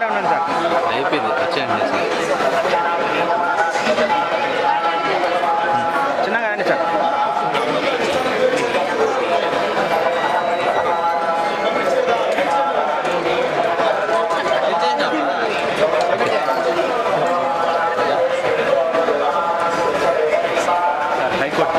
అయిపోయింది వచ్చేయండి సార్. చిన్నగా రండి సార్. హైకోర్టు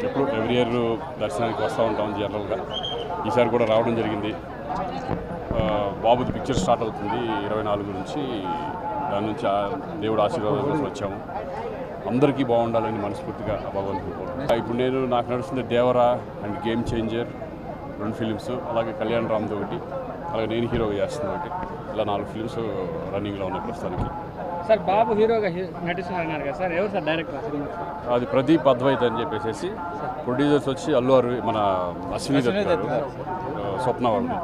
ఎప్పుడు ఎవ్రీ ఇయర్ దర్శనానికి వస్తూ ఉంటాం జనరల్గా. ఈసారి కూడా రావడం జరిగింది. బాబుది పిక్చర్ స్టార్ట్ అవుతుంది 24 నుంచి. దాని నుంచి దేవుడు ఆశీర్వాదం కోసం వచ్చాము. అందరికీ బాగుండాలని మనస్ఫూర్తిగా భగవంతుడు. ఇప్పుడు నాకు నడుస్తుంది Devara and game changer 2 films, అలాగే కళ్యాణ్ రామ్ది ఒకటి, అలాగే నేను హీరోగా చేస్తున్నా ఒకటి. ఇలా 4 ఫిలిమ్స్ రన్నింగ్లో ఉన్నాయి ప్రస్తుతానికి. సార్ బాబు హీరోగా నటిస్తున్నారు కదా సార్, ఎవరు సార్ డైరెక్టర్? అది ప్రదీప్ అద్వైత్ అని చెప్పేసి. ప్రొడ్యూసర్స్ వచ్చి మన అశ్విని దత్, స్వప్న వాళ్ళు.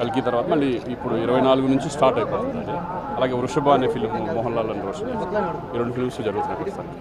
కల్కి తర్వాత మళ్ళీ ఇప్పుడు 24 నుంచి స్టార్ట్ అయిపోతుంది అది. అలాగే వృషభ అనే ఫిలిం మోహన్ లాల్ అండ్ రోషన్, ఈ 2 ఫిలిమ్స్ జరుగుతున్నాయి ప్రస్తుతానికి.